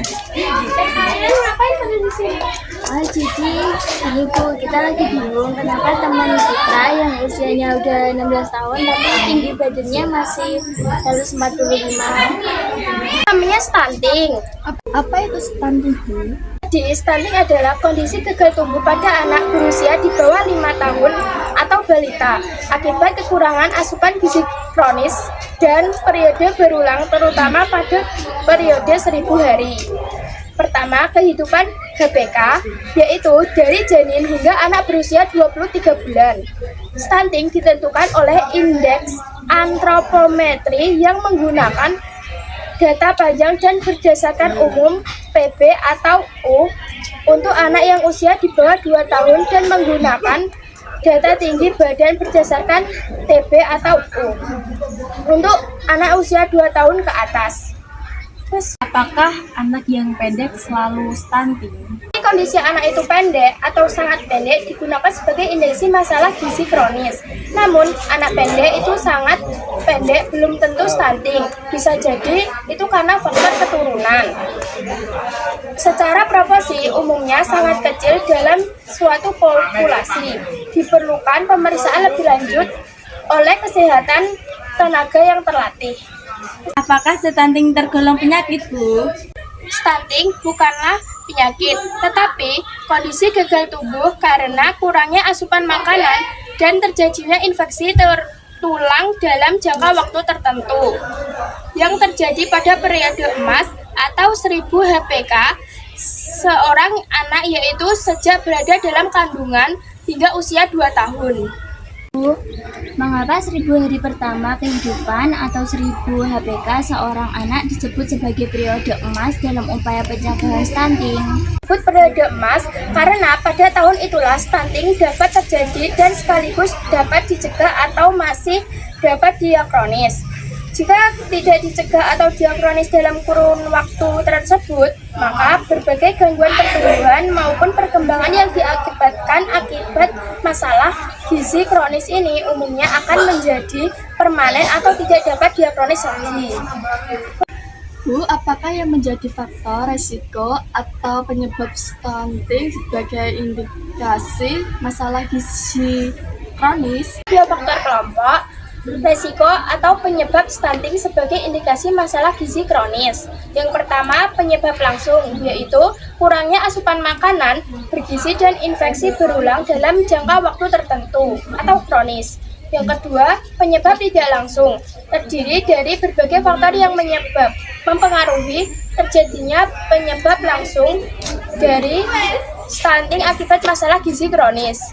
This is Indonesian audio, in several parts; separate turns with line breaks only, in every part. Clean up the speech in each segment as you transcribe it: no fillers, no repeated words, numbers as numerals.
Ngapain pada di sini?
Jadi ini Bu, kita lagi bingung kenapa teman kita yang usianya udah 16 tahun tapi tinggi badannya masih 145.
Namanya stunting.
Apa itu stunting, Bu?
Jadi stunting adalah kondisi gagal tumbuh pada anak berusia di bawah 5 tahun atau balita akibat kekurangan asupan gizi kronis dan periode berulang terutama pada periode 1000 hari. Pertama, kehidupan HPK, yaitu dari janin hingga anak berusia 23 bulan. Stunting ditentukan oleh indeks antropometri yang menggunakan data panjang dan berdasarkan umum PB atau U untuk anak yang usia di bawah 2 tahun dan menggunakan data tinggi badan berdasarkan TB atau U untuk anak usia 2 tahun ke atas.
Apakah anak yang pendek selalu stunting?
Kondisi anak itu pendek atau sangat pendek digunakan sebagai indikasi masalah gizi kronis. Namun, anak pendek itu sangat pendek belum tentu stunting. Bisa jadi itu karena faktor keturunan. Secara proporsi umumnya sangat kecil dalam suatu populasi. Diperlukan pemeriksaan lebih lanjut oleh kesehatan tenaga yang terlatih.
Apakah stunting tergolong penyakit, Bu?
Stunting bukanlah penyakit, tetapi kondisi gagal tumbuh karena kurangnya asupan makanan dan terjadinya infeksi tulang dalam jangka waktu tertentu yang terjadi pada periode emas atau 1000 HPK seorang anak, yaitu sejak berada dalam kandungan hingga usia 2 tahun.
Bu, mengapa 1000 hari pertama kehidupan atau 1000 HPK seorang anak disebut sebagai periode emas dalam upaya pencegahan stunting?
Disebut periode emas karena pada tahun itulah stunting dapat terjadi dan sekaligus dapat dicegah atau masih dapat diakronis. Jika tidak dicegah atau diakronis dalam kurun waktu tersebut, maka berbagai gangguan pertumbuhan maupun perkembangan yang diakibatkan akibat masalah gizi kronis ini umumnya akan menjadi permanen atau tidak dapat diakronis lagi.
Bu, apakah yang menjadi faktor resiko atau penyebab stunting sebagai indikasi masalah gizi kronis?
Dua faktor kelompok resiko atau penyebab stunting sebagai indikasi masalah gizi kronis. Yang pertama, penyebab langsung, yaitu kurangnya asupan makanan bergizi dan infeksi berulang dalam jangka waktu tertentu atau kronis. Yang kedua, penyebab tidak langsung, terdiri dari berbagai faktor yang mempengaruhi terjadinya penyebab langsung dari stunting akibat masalah gizi kronis.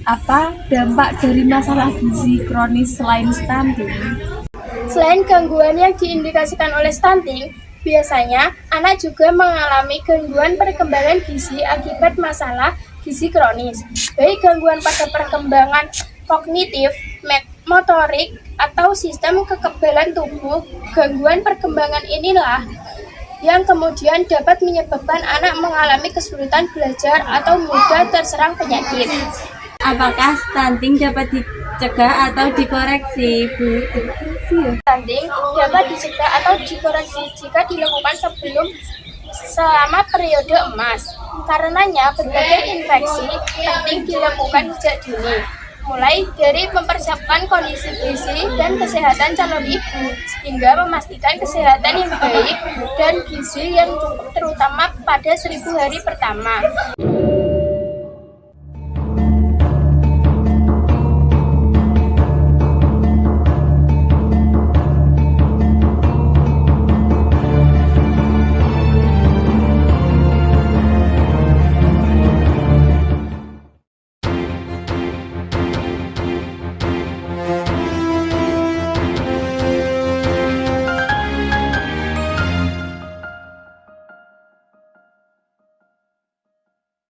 Apa dampak dari masalah gizi kronis selain stunting?
Selain gangguan yang diindikasikan oleh stunting, biasanya anak juga mengalami gangguan perkembangan gizi akibat masalah gizi kronis, baik gangguan pada perkembangan kognitif, motorik, atau sistem kekebalan tubuh. Gangguan perkembangan inilah yang kemudian dapat menyebabkan anak mengalami kesulitan belajar atau mudah terserang penyakit.
Apakah stunting dapat dicegah atau dikoreksi, Bu?
Stunting dapat dicegah atau dikoreksi jika dilakukan selama periode emas. Karenanya, berbagai infeksi penting dilakukan sejak dini, mulai dari mempersiapkan kondisi gizi dan kesehatan calon ibu, hingga memastikan kesehatan yang baik dan gizi yang cukup terutama pada 1000 hari pertama.